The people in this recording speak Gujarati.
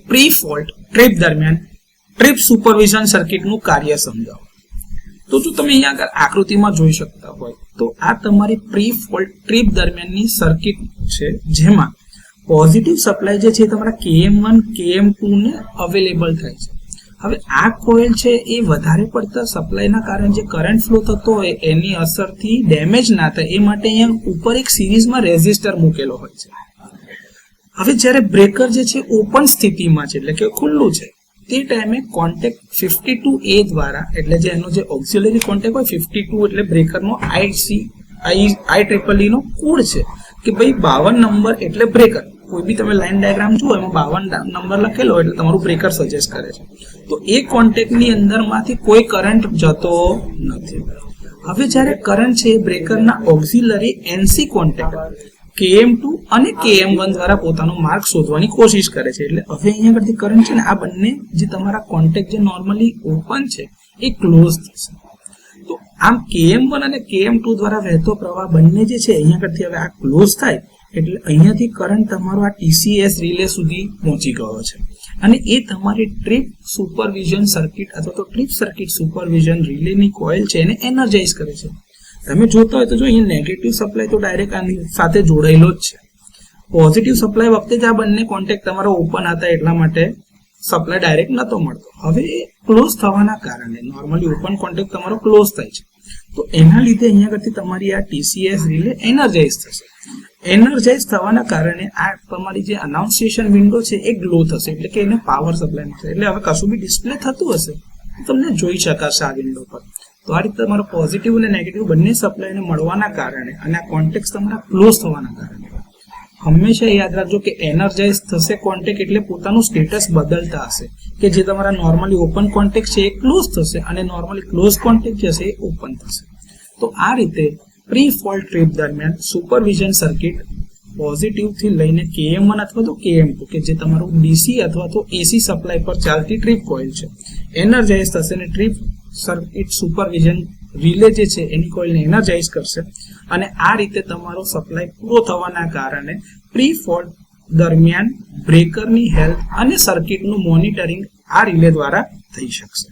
પ્રી ફોલ્ટ ટ્રીપ દરમિયાન ટ્રીપ સુપરવિઝન સર્કિટનું કાર્ય સમજાવો. તો જો તમે અહીંયા આગળ આકૃતિમાં જોઈ શકતા હોય તો આ તમારી પ્રી ફોલ્ટ ટ્રીપ દરમિયાનની સર્કિટ છે, જેમાં પોઝિટિવ સપ્લાય જે છે તમારા KM1 KM2 ને અવેલેબલ થાય છે. હવે આ કોઇલ છે એ વધારે પડતા સપ્લાયના કારણે જે કરંટ ફ્લો થતો હોય એની અસરથી ડેમેજ ના થાય એ માટે અહીંયા ઉપર એક સિરીઝમાં રેઝિસ્ટર મૂકેલો હોય છે. હવે જ્યારે બ્રેકર જે છે ઓપન સ્થિતિમાં છે એટલે કે ખુલ્લું છે તે ટાઈમે કોન્ટેક્ટ 52A દ્વારા એટલે જે એનો જે ઓક્સિલરી કોન્ટેક્ટ હોય 52 એટલે બ્રેકરનો IEEE નો કોડ છે કે ભાઈ 52 નંબર એટલે બ્રેકર. કોઈ બી તમે લાઈન ડાયાગ્રામ જુઓ એમાં 52 નંબર લખેલો એટલે તમારું બ્રેકર સજેસ્ટ કરે છે. તો એ કોન્ટેક્ટની અંદરમાંથી કોઈ કરંટ જતો નથી. હવે જ્યારે કરંટ છે એ બ્રેકરના ઓક્સિલરી NC કોન્ટેક્ટ KM2 અને KM1 દ્વારા પોતાનો માર્ગ શોધવાની કોશિશ કરે છે. એટલે હવે અહીંયા આગળથી કરંટ છે ને આ બંને જે તમારા કોન્ટેક્ટ જે નોર્મલી ઓપન છે એ ક્લોઝ થશે. તો આમ KM1 અને KM2 દ્વારા વહેતો પ્રવાહ બંને જે છે અહીંયા આગળથી હવે આ ક્લોઝ થાય એટલે અહીંયાથી કરંટ તમારો આ TCS રિલે સુધી પહોંચી ગયો છે અને એ તમારી ટ્રીપ સુપરવિઝન સર્કિટ અથવા તો ટ્રીપ સર્કિટ સુપરવિઝન રિલેની કોઇલ છે એને એનર્જાઇઝ કરે છે. તમે જોતા હોય તો જો અહીંયા નેગેટિવ સપ્લાય તો ડાયરેક્ટ આની સાથે જોડાયેલો જ છે. પોઝિટિવ સપ્લાય વખતે જ આ બંને કોન્ટેક્ટ તમારો ઓપન હતા એટલા માટે સપ્લાય ડાયરેક્ટ નતો મળતો. હવે એ ક્લોઝ થવાના કારણે નોર્મલી ઓપન કોન્ટેક્ટ તમારો ક્લોઝ થાય છે તો એના લીધે અહીંયા આગળથી તમારી આ TCS રિલે એનર્જાઇઝ થશે. એનર્જાઇઝ થવાના કારણે આ તમારી જે અનાઉન્સિએશન વિન્ડો છે એ ગ્લો થશે એટલે કે એને પાવર સપ્લાય મળશે. એટલે હવે કશું બી ડિસ્પ્લે થતું હશે તમને જોઈ શકાશે આ વિન્ડો પર. તો આ રીતે તમારો પોઝિટિવ અને નેગેટિવ બંને સપ્લાયને મળવાના કારણે અને આ કોન્ટેક્ટ તમારા ક્લોઝ થવાના કારણે હંમેશા યાદ રાખજો કે એનર્જાઇઝ થશે કોન્ટેક્ટ એટલે પોતાનું સ્ટેટસ બદલતા હશે કે જે તમારા નોર્મલી ઓપન કોન્ટેક્ટ છે એ ક્લોઝ થશે અને નોર્મલી ક્લોઝ કોન્ટેક્ટ જે છે એ ઓપન થશે. તો આ રીતે પ્રી ફોલ્ટ ટ્રીપ દરમિયાન સુપરવિઝન સર્કિટ પોઝિટિવ થી લઈને KM1 અથવા તો KM2 કે જે તમારું DC અથવા તો AC સપ્લાય પર ચાલતી ટ્રીપ કોઇલ છે એનર્જાઇઝ થશે અને ટ્રીપ સર્કિટ સુપરવિઝન રિલે જે છે એની કોઇલને એનર્જાઇઝ કરશે અને આ રીતે તમારો સપ્લાય પૂરો થવાના કારણે પ્રી ફોલ્ટ દરમિયાન બ્રેકરની હેલ્થ અને સર્કિટનું મોનિટરિંગ આ રિલે દ્વારા થઈ શકશે.